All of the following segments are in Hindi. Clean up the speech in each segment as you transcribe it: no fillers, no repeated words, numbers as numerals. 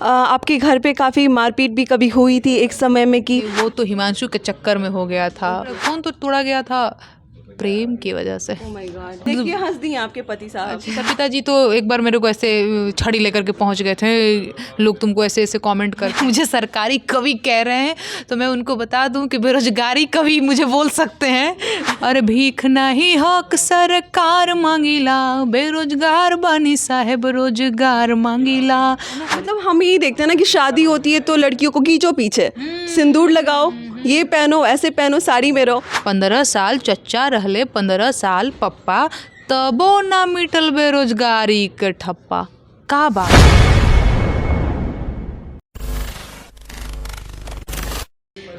आपके घर पे काफ़ी मारपीट भी कभी हुई थी एक समय में कि वो तो हिमांशु के चक्कर में हो गया था, फोन तो तोड़ा गया था प्रेम की वजह से। ओह माय गॉड, देखिए हंस दिए आपके पति साहब। अच्छा, पिताजी तो एक बार मेरे को ऐसे छड़ी लेकर के पहुंच गए थे, लोग तुमको ऐसे ऐसे कमेंट करके मुझे सरकारी कवि कह रहे हैं, तो मैं उनको बता दूं कि बेरोजगारी कवि मुझे बोल सकते हैं। और भीख नहीं हक सरकार मांगीला, बेरोजगार बनी साहेब रोजगार मांगीला। मतलब हम यही देखते हैं ना कि शादी होती है तो लड़कियों को खींचो पीछे, सिंदूर लगाओ, ये पहनो, ऐसे पहनो, साड़ी में रहो। 15 साल चच्चा रहले, 15 साल पप्पा, तबो ना मिटल बेरोजगारी के ठप्पा। का बात।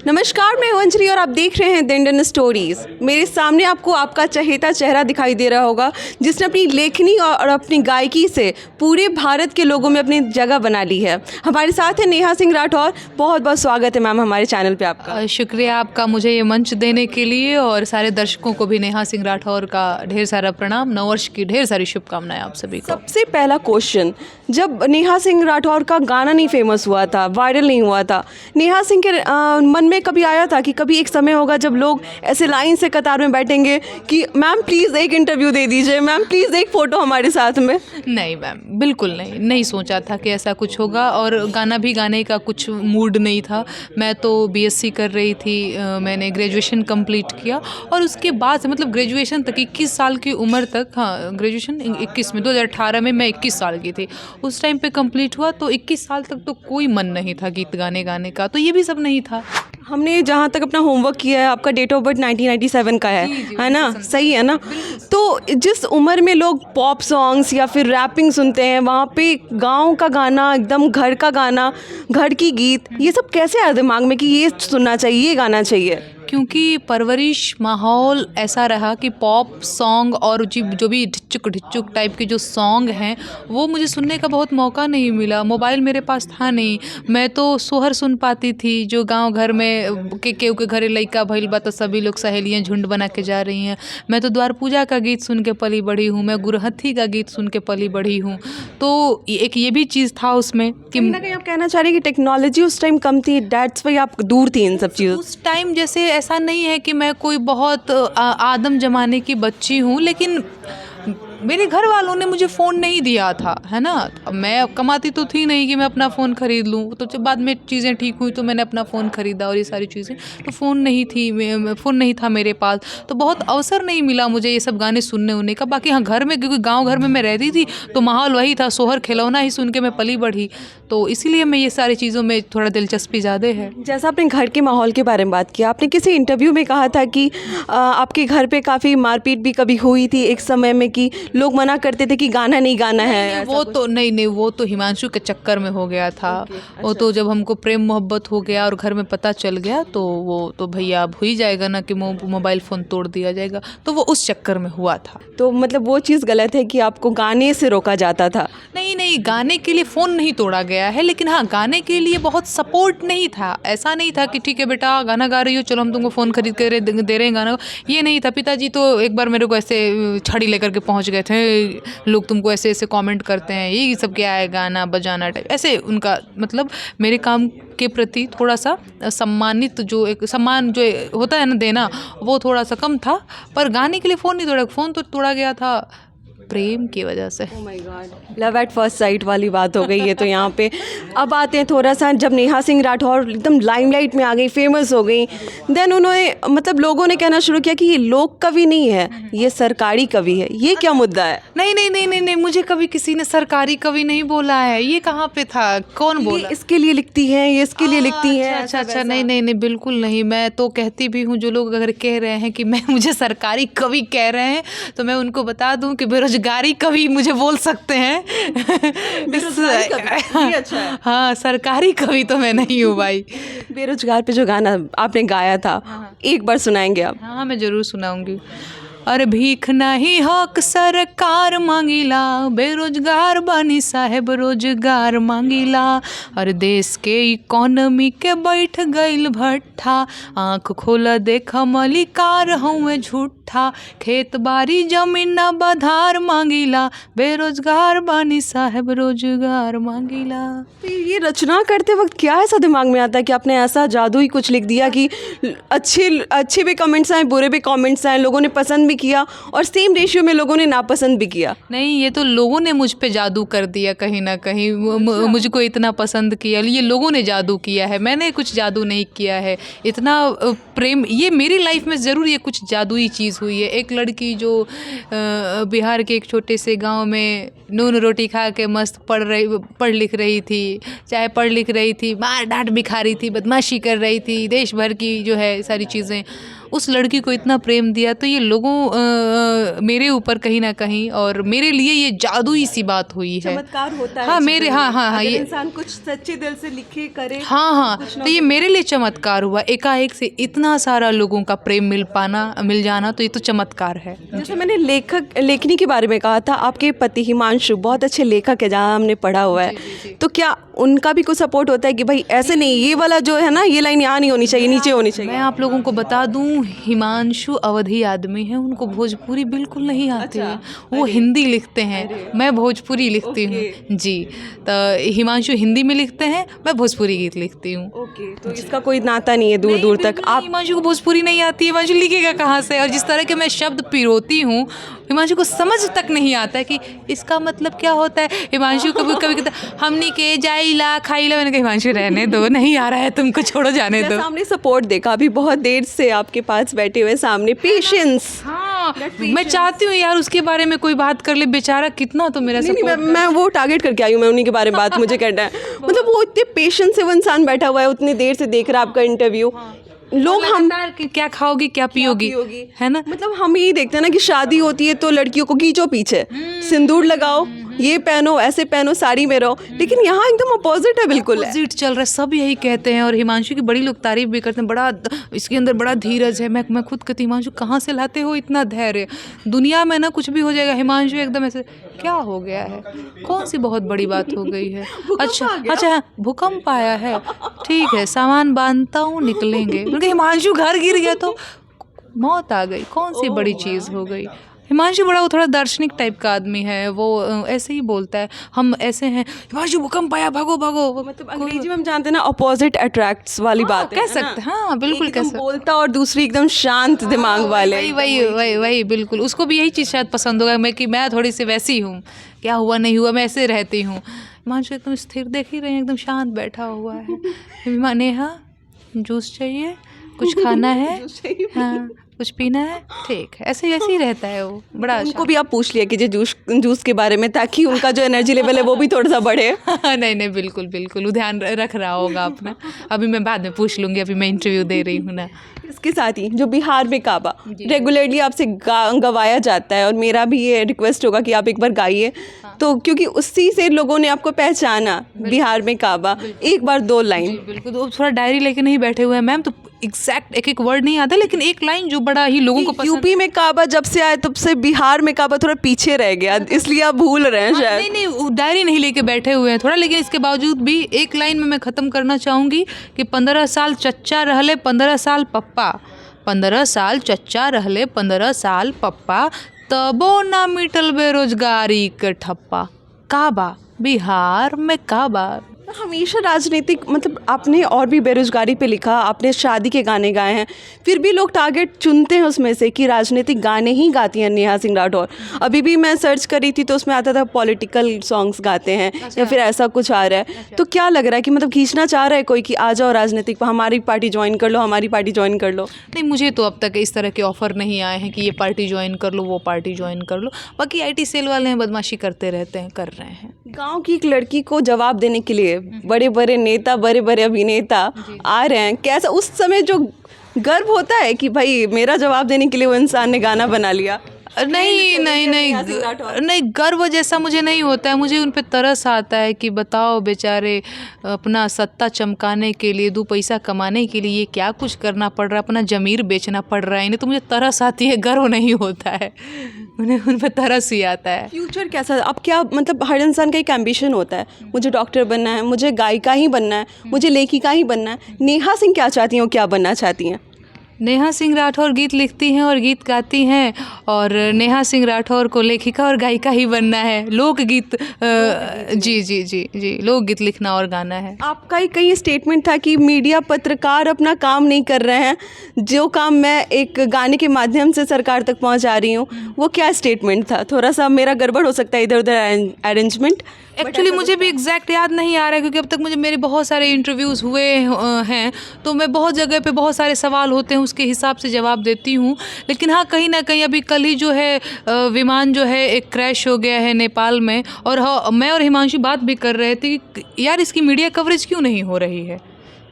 नमस्कार, मैं हूं अंजलि और आप देख रहे हैं द इंडियन स्टोरीज। मेरे सामने आपको आपका चहेता चेहरा दिखाई दे रहा होगा जिसने अपनी लेखनी और अपनी गायकी से पूरे भारत के लोगों में अपनी जगह बना ली है। हमारे साथ है नेहा सिंह राठौर। बहुत बहुत स्वागत है मैम हमारे चैनल पे आपका। शुक्रिया आपका मुझे ये मंच देने के लिए, और सारे दर्शकों को भी नेहा सिंह राठौर का ढेर सारा प्रणाम, नववर्ष की ढेर सारी शुभकामनाएं आप सभी को। सबसे पहला क्वेश्चन, जब नेहा सिंह राठौर का गाना नहीं फेमस हुआ था, वायरल नहीं हुआ था, नेहा सिंह के मन में कभी आया था कि कभी एक समय होगा जब लोग ऐसे लाइन से कतार में बैठेंगे कि मैम प्लीज़ एक इंटरव्यू दे दीजिए, मैम प्लीज़ एक फ़ोटो हमारे साथ में? नहीं मैम, बिल्कुल नहीं सोचा था कि ऐसा कुछ होगा, और गाना भी गाने का कुछ मूड नहीं था। मैं तो बीएससी कर रही थी, मैंने ग्रेजुएशन कंप्लीट किया, और उसके बाद से मतलब ग्रेजुएशन तक 21 साल की उम्र तक, हाँ ग्रेजुएशन 21 में 2018 में मैं 21 साल की थी उस टाइम पे कंप्लीट हुआ, तो 21 साल तक तो कोई मन नहीं था गीत गाने का, तो ये भी सब नहीं था। हमने जहाँ तक अपना होमवर्क किया है, आपका डेट ऑफ बर्थ 1997 का है ना? सही है ना? तो जिस उम्र में लोग पॉप सॉन्ग्स या फिर रैपिंग सुनते हैं, वहाँ पे गांव का गाना, एकदम घर का गाना, घर की गीत, ये सब कैसे आया दिमाग में कि ये सुनना चाहिए, ये गाना चाहिए? क्योंकि परवरिश माहौल ऐसा रहा कि पॉप सॉन्ग और जो भी ढिच्चुक ढिच्चुक टाइप के जो सॉन्ग हैं वो मुझे सुनने का बहुत मौका नहीं मिला। मोबाइल मेरे पास था नहीं, मैं तो सोहर सुन पाती थी, जो गांव घर में केहू के घरे लइका भइल बा तो सभी लोग सहेलियाँ झुंड बना के जा रही हैं। मैं तो द्वार पूजा का गीत सुन के पली बड़ी हूँ, मैं गुरहथी का गीत सुन के पली बड़ी हूँ। तो एक ये भी चीज़ था उसमें कि कहीं ना कहीं आप कहना चाह रही हैं कि टेक्नोलॉजी उस टाइम कम थी, डेट्स वाई आप दूर थी इन सब चीज़ों। उस टाइम जैसे ऐसा नहीं है कि मैं कोई बहुत आदम जमाने की बच्ची हूँ, लेकिन मेरे घर वालों ने मुझे फ़ोन नहीं दिया था, है ना? अब मैं कमाती तो थी नहीं कि मैं अपना फ़ोन ख़रीद लूँ, तो जब बाद में चीज़ें ठीक हुई तो मैंने अपना फ़ोन ख़रीदा और ये सारी चीज़ें, तो फ़ोन नहीं था मेरे पास, तो बहुत अवसर नहीं मिला मुझे ये सब गाने सुनने उनने का। बाकी हाँ, घर में, क्योंकि गाँव घर में मैं रहती थी तो माहौल वही था, सोहर खिलौना ही सुन के मैं पली बढ़ी, तो इसीलिए मैं ये सारी चीज़ों में थोड़ा दिलचस्पी ज़्यादा है। जैसा आपने घर के माहौल के बारे में बात किया, आपने किसी इंटरव्यू में कहा था कि आपके घर पे काफ़ी मारपीट भी कभी हुई थी एक समय में कि लोग मना करते थे कि गाना नहीं गाना है। वो तो नहीं, वो तो हिमांशु के चक्कर में हो गया था। वो तो जब हमको प्रेम मोहब्बत हो गया और घर में पता चल गया, तो वो तो भैया अब हो ही जाएगा ना कि मोबाइल फ़ोन तोड़ दिया जाएगा, तो वो उस चक्कर में हुआ था। तो मतलब वो चीज़ गलत है कि आपको गाने से रोका जाता था? नहीं, गाने के लिए फ़ोन नहीं तोड़ा गया है, लेकिन हाँ, गाने के लिए बहुत सपोर्ट नहीं था। ऐसा नहीं था कि ठीक है बेटा गाना गा रही हो, चलो हम तुमको फ़ोन खरीद कर दे रहे हैं गाना, ये नहीं था। पिताजी तो एक बार मेरे को ऐसे छड़ी लेकर के पहुंच गए थे, लोग तुमको ऐसे ऐसे कमेंट करते हैं, ये सब क्या है गाना बजाना टाइप, ऐसे उनका मतलब मेरे काम के प्रति थोड़ा सा सम्मानित, जो एक सम्मान जो होता है ना देना, वो थोड़ा सा कम था। पर गाने के लिए फ़ोन नहीं तोड़ा, फ़ोन तो तोड़ा गया था प्रेम की वजह से। Oh my God, love at first sight वाली बात हो गई है। तो यहाँ पे अब आते हैं थोड़ा सा, जब नेहा सिंह राठौर एकदम लाइमलाइट में आ गई, फेमस हो गई, देन उन्होंने मतलब लोगों ने कहना शुरू किया कि ये लोक कवि नहीं है, ये सरकारी कवि है। ये क्या मुद्दा है? नहीं, मुझे कभी किसी ने सरकारी कवि नहीं बोला है। ये कहाँ पे था, कौन बोला? ये इसके लिए लिखती हैं, ये इसके लिए लिखती हैं। अच्छा, नहीं, बिल्कुल नहीं। मैं तो कहती भी हूँ, जो लोग अगर कह रहे हैं कि मुझे सरकारी कवि कह रहे हैं, तो मैं उनको बता दूँ कि बेरोजगारी कवि मुझे बोल सकते हैं। अच्छा है। हाँ, सरकारी कवि तो मैं नहीं हूँ भाई। बेरोजगार पे जो गाना आपने गाया था, एक बार सुनाएंगे आप? हाँ, मैं ज़रूर सुनाऊंगी। अरे भीख नहीं हक सरकार मांगिला, बेरोजगार बनी साहेब रोजगार मांगिला। अरे देश के इकोनॉमी के बैठ गईल भट्ठा, आँख खोला देखा मलिकार हुए झूठा। खेत बाड़ी जमीन न बधार मांगिला, बेरोजगार बनी साहेब रोजगार मांगिला। तो ये रचना करते वक्त क्या ऐसा दिमाग में आता है कि आपने ऐसा जादू ही कुछ लिख दिया कि अच्छे भी कमेंट्स आए, बुरे भी कमेंट्स आए, लोगों ने पसंद भी किया और सेम रेशियो में लोगों ने नापसंद भी किया? नहीं, ये तो लोगों ने मुझ पे जादू कर दिया कहीं ना कहीं। मुझको इतना पसंद किया, ये लोगों ने जादू किया है, मैंने कुछ जादू नहीं किया है। इतना प्रेम, ये मेरी लाइफ में ज़रूर ये कुछ जादुई चीज़ हुई है। एक लड़की जो बिहार के एक छोटे से गांव में नून रोटी खा के मस्त पढ़ लिख रही थी, चाहे पढ़ लिख रही थी, मार डांट भी खा रही थी, बदमाशी कर रही थी, देश भर की जो है सारी चीज़ें, उस लड़की को इतना प्रेम दिया। तो ये लोगों मेरे ऊपर कहीं ना कहीं, और मेरे लिए ये जादुई सी बात हुई है। चमत्कार होता है। हाँ मेरे, हाँ ये ये इंसान कुछ सच्चे दिल से लिखे करे। हाँ, तो ये मेरे लिए चमत्कार हुआ। एकाएक से इतना सारा लोगों का प्रेम मिल जाना, तो ये तो चमत्कार है। जैसे मैंने लेखनी के बारे में कहा था, आपके पति हिमांशु बहुत अच्छे लेखक है, जहाँ हमने पढ़ा हुआ है। तो क्या उनका भी कुछ सपोर्ट होता है कि भाई ऐसे नहीं, ये वाला जो है ना, ये लाइन यहाँ नहीं होनी चाहिए, नीचे होनी चाहिए? मैं आप लोगों को बता दूं, हिमांशु अवधी आदमी है, उनको भोजपुरी बिल्कुल नहीं आती है। वो हिंदी लिखते हैं, मैं भोजपुरी लिखती हूँ जी। तो हिमांशु हिंदी में लिखते हैं, मैं भोजपुरी गीत लिखती हूँ। ओके, तो इसका कोई नाता नहीं है दूर दूर तक। आप हिमांशु को भोजपुरी नहीं आती है, हिमांशु लिखेगा कहाँ से? और जिस तरह के मैं शब्द पिरोती हूँ, हिमांशु को समझ तक नहीं आता है कि इसका मतलब क्या होता है। हिमांशु कभी कहता है हमनी के जाइला खाइला, मैंने कहा हिमांशु रहने दो, नहीं आ रहा है तुमको, छोड़ो जाने दो। सामने सपोर्ट देखा, अभी बहुत देर से आपके पास बैठे हुए सामने, पेशेंस। हाँ, मैं चाहती हूँ यार उसके बारे में कोई बात कर ले, बेचारा कितना तो मेरा नहीं, मैं वो टारगेट करके आई हूँ, मैं उन्हीं के बारे में बात मुझे करना है। मतलब वो इतने पेशेंस से वो इंसान बैठा हुआ है, उतनी देर से देख रहा है आपका इंटरव्यू। लोग हम क्या खाओगी क्या पियोगी, है ना? मतलब हम यही देखते हैं ना कि शादी होती है तो लड़कियों को खींचो पीछे, सिंदूर लगाओ, ये पहनो, ऐसे पहनो, साड़ी में रहो। लेकिन यहाँ एकदम अपोजिट है, बिल्कुल अपोजिट चल रहा है, सब यही कहते हैं। और हिमांशु की बड़ी लोग तारीफ भी करते हैं, बड़ा इसके अंदर बड़ा धीरज है। मैं खुद कहती हूँ हिमांशु कहाँ से लाते हो इतना धैर्य? दुनिया में ना कुछ भी हो जाएगा, हिमांशु एकदम ऐसे क्या हो गया है, कौन सी बहुत बड़ी बात हो गई है? अच्छा भूकंप आया है, ठीक है सामान बांधता हूँ निकलेंगे, क्योंकि हिमांशु घर गिर गया तो मौत आ गई, कौन सी बड़ी चीज़ हो गई? हिमांशु बड़ा वो थोड़ा दार्शनिक टाइप का आदमी है, वो ऐसे ही बोलता है, हम ऐसे हैं, हिमांशु भूकंप आया भागो भागो। मतलब अंग्रेजी में हम जानते हैं ना, अपोजिट अट्रैक्ट्स वाली बात कह सकते हैं। हाँ बिल्कुल कह सकते, बोलता और दूसरी एकदम शांत दिमाग वाले। वही बिल्कुल, उसको भी यही चीज़ शायद पसंद होगा, मैं थोड़ी सी वैसी हूँ, क्या हुआ नहीं हुआ मैं ऐसे रहती हूँ। हिमांशु एकदम स्थिर, देख ही रहे हैं, एकदम शांत बैठा हुआ है। नेहा जूस चाहिए, कुछ खाना है, हाँ कुछ पीना है, ठीक है, ऐसे ही रहता है वो बड़ा। उनको भी आप पूछ लिया कीजिए जूस के बारे में, ताकि उनका जो एनर्जी लेवल है वो भी थोड़ा सा बढ़े। नहीं बिल्कुल वो ध्यान रख रहा होगा अपना। अभी मैं बाद में पूछ लूँगी, अभी मैं इंटरव्यू दे रही हूँ ना। इसके साथ ही जो बिहार में काबा रेगुलरली आपसे गवाया जाता है, और मेरा भी ये रिक्वेस्ट होगा कि आप एक बार गाइए। तो क्योंकि उसी से लोगों ने आपको पहचाना, बिहार में काबा, एक बार 2 लाइन। बिल्कुल, तो थोड़ा डायरी लेके नहीं बैठे हुए हैं मैम, तो एग्जैक्ट एक वर्ड नहीं आता, लेकिन एक लाइन जो बड़ा ही लोगों को पसंद। यूपी में काबा जब से आए तब से बिहार में काबा थोड़ा पीछे रह गया, इसलिए आप भूल रहे हैं शायद। नहीं डायरी नहीं लेके बैठे हुए हैं थोड़ा, लेकिन इसके बावजूद भी एक लाइन में मैं ख़त्म करना चाहूँगी कि 15 साल चच्चा रहले 15 साल पप्पा, 15 साल चच्चा रहले 15 साल पप्पा, तबो ना मिटल बेरोजगारी के ठप्पा। काबा, बिहार में काबा। हमेशा राजनीतिक, मतलब आपने और भी बेरोजगारी पे लिखा, आपने शादी के गाने गाए हैं, फिर भी लोग टारगेट चुनते हैं उसमें से कि राजनीतिक गाने ही गाती हैं नेहा सिंह राठौर। अभी भी मैं सर्च करी थी तो उसमें आता था पॉलिटिकल सॉन्ग्स गाते हैं, या फिर ऐसा कुछ आ रहा है। तो क्या लग रहा है कि मतलब खींचना चाह रहा है कोई कि आ जाओ राजनीतिक, हमारी पार्टी ज्वाइन कर लो, हमारी पार्टी ज्वाइन कर लो? नहीं, मुझे तो अब तक इस तरह के ऑफ़र नहीं आए हैं कि ये पार्टी ज्वाइन कर लो, वो पार्टी ज्वाइन कर लो। बाकी IT सेल वाले हैं, बदमाशी करते रहते हैं, कर रहे हैं। गाँव की एक लड़की को जवाब देने के लिए बड़े बड़े नेता, बड़े बड़े अभिनेता आ रहे हैं, कैसा उस समय जो गर्व होता है कि भाई मेरा जवाब देने के लिए वो इंसान ने गाना बना लिया? नहीं नहीं नेहा सिंह राठौर? नहीं नहीं, गर्व जैसा मुझे नहीं होता है, मुझे उन पे तरस आता है कि बताओ बेचारे अपना सत्ता चमकाने के लिए, 2 पैसा कमाने के लिए ये क्या कुछ करना पड़ रहा है, अपना ज़मीर बेचना पड़ रहा है इन्हें, तो मुझे तरस आती है, गर्व नहीं होता है, उन्हें उन पर तरस ही आता है। फ्यूचर कैसा अब क्या मतलब हर इंसान का एक एम्बिशन होता है, मुझे डॉक्टर बनना है, मुझे गायिका ही बनना है, मुझे लेखिका ही बनना है। नेहा सिंह क्या चाहती हैं, क्या बनना चाहती हैं? नेहा सिंह राठौर गीत लिखती हैं और गीत गाती हैं, और नेहा सिंह राठौर को लेखिका और गायिका ही बनना है, लोकगीत जी जी जी जी लोकगीत लिखना और गाना है। आपका ही कहीं स्टेटमेंट था कि मीडिया पत्रकार अपना काम नहीं कर रहे हैं, जो काम मैं एक गाने के माध्यम से सरकार तक पहुंचा रही हूँ, वो क्या स्टेटमेंट था? थोड़ा सा मेरा गड़बड़ हो सकता है इधर उधर अरेंजमेंट। एक्चुअली मुझे भी एग्जैक्ट याद नहीं आ रहा है, क्योंकि अब तक मुझे मेरे बहुत सारे इंटरव्यूज़ हुए हैं, तो मैं बहुत जगह पे बहुत सारे सवाल होते हैं उसके हिसाब से जवाब देती हूँ। लेकिन हाँ, कहीं ना कहीं अभी कल ही जो है विमान जो है एक क्रैश हो गया है नेपाल में, और हाँ, मैं और हिमांशु बात भी कर रहे थे कि यार इसकी मीडिया कवरेज क्यों नहीं हो रही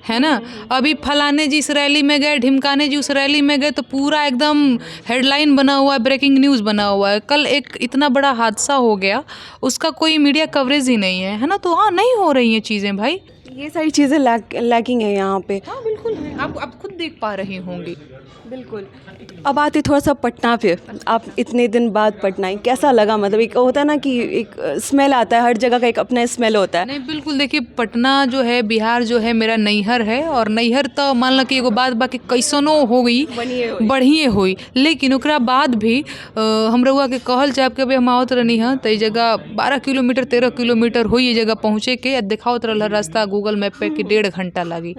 है ना। अभी फलाने जी इस रैली में गए, ढिमकाने जी उस रैली में गए, तो पूरा एकदम हेडलाइन बना हुआ है, ब्रेकिंग न्यूज़ बना हुआ है। कल एक इतना बड़ा हादसा हो गया, उसका कोई मीडिया कवरेज ही नहीं है ना। तो हाँ, नहीं हो रही हैं चीज़ें भाई, ये सारी चीज़ें लैकिंग है यहाँ पे। हाँ बिल्कुल है, आप खुद देख पा रही होंगी। बिल्कुल। अब आते थोड़ा सा पटना पे, आप इतने दिन बाद पटना आई, कैसा लगा? मतलब एक होता है ना कि एक स्मेल आता है, हर जगह का एक अपना स्मेल होता है। नहीं बिल्कुल, देखिए पटना जो है, बिहार जो है मेरा नैहर है, और नैहर तो मान लो कि एगो बात बाकी कैसनो हो गई बढ़िए हुई, लेकिन ओकरा बाद भी हम रउआ के कहल जाए कि अभी हम आवत रहनी है तो ये जगह 12 किलोमीटर 13 किलोमीटर हो ये जगह पहुँचे के, दिखावत रहा रास्ता गूगल मैप पे कि 1.5 घंटा लगी,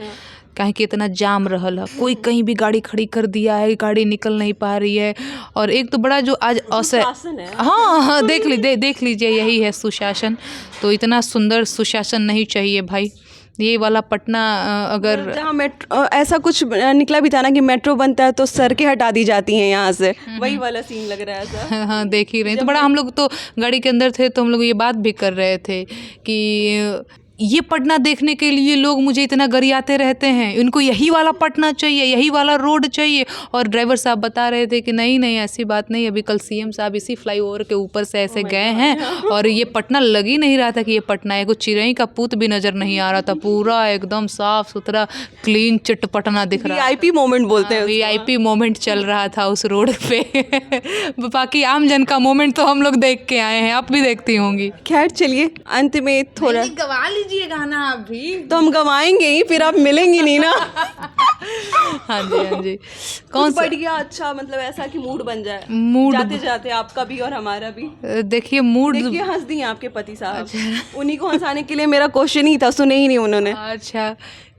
काहे कि इतना जाम रहल है, कोई कहीं भी गाड़ी खड़ी कर दिया है, गाड़ी निकल नहीं पा रही है। और एक तो बड़ा जो आज सुशासन है। हाँ देख लीजिए, यही है सुशासन। तो इतना सुंदर सुशासन नहीं चाहिए भाई, ये वाला पटना अगर जहाँ मेट्रो ऐसा कुछ निकला भी था ना कि मेट्रो बनता है तो सड़कें हटा दी जाती हैं यहाँ से, वही वाला सीन लग रहा है ऐसा। हाँ देख ही रहे हैं। तो बड़ा हम लोग तो गाड़ी के अंदर थे तो हम लोग ये बात भी कर रहे थे कि ये पटना देखने के लिए लोग मुझे इतना गरियाते रहते हैं, इनको यही वाला पटना चाहिए, यही वाला रोड चाहिए। और ड्राइवर साहब बता रहे थे कि नहीं नहीं ऐसी बात नहीं, अभी कल सीएम साहब इसी फ्लाईओवर के ऊपर से ऐसे गए हैं और ये पटना लग ही नहीं रहा था कि ये पटना है, कुछ चिरई का पूत भी नज़र नहीं आ रहा था, पूरा एकदम साफ सुथरा क्लीन चिट पटना दिख रहा। VIP मोमेंट बोलते हैं, VIP मोमेंट चल रहा था उस रोड पे। बाकी आम जन का मोमेंट तो हम लोग देख के आए हैं, आप भी देखती होंगी। खैर चलिए, अंत में थोड़ा गवा लीजिए गाना आप भी, तो हम गवाएंगे ही, फिर आप मिलेंगी नहीं ना। हाँ जी कौन बढ़िया अच्छा, मतलब ऐसा कि मूड बन जाए, मूड जाते जाते आपका भी और हमारा भी। देखिए मूड, देखिए हंस दिए आपके पति साहब। उन्हीं को हंसाने के लिए मेरा क्वेश्चन ही था, सुने ही नहीं उन्होंने। अच्छा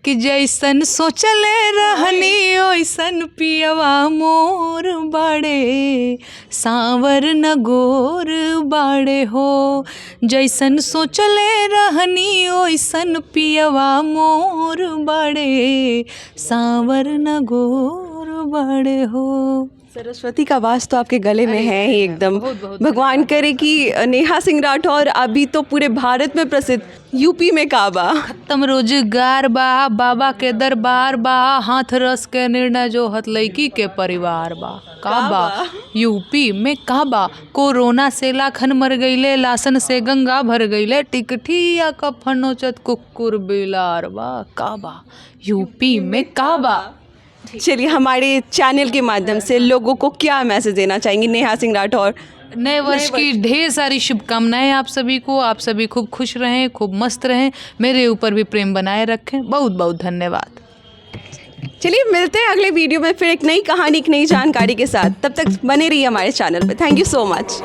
कि जैसन सोचले रहनी ओइसन पियवा मोर बाड़े, सांवर न गोर बाड़े हो। जैसन सोचले रहनी ओइसन पियवा मोर बाड़े, सांवर न गोर बाड़े हो। सरस्वती का वास तो आपके गले में है ही एकदम। भगवान करे कि नेहा सिंह राठौर अभी तो पूरे भारत में प्रसिद्ध, यूपी में काबा खत्म रोजगार बा, बाबा के दरबार बा, हाथ रस के निर्णय जो हत लड़की के परिवार बा, काबा यूपी में काबा। कोरोना से लाखन मर गईले, लासन से गंगा भर गईले, टिकठिया कफनोचत कुकुर बिलार बा, काबा यूपी में काबा। चलिए, हमारे चैनल के माध्यम से लोगों को क्या मैसेज देना चाहेंगी नेहा सिंह राठौर? नए वर्ष की ढेर सारी शुभकामनाएं आप सभी को, आप सभी खूब खुश रहें, खूब मस्त रहें, मेरे ऊपर भी प्रेम बनाए रखें। बहुत बहुत धन्यवाद। चलिए मिलते हैं अगले वीडियो में फिर एक नई कहानी, एक नई जानकारी के साथ। तब तक बने रहिए हमारे चैनल पे। Thank you so much.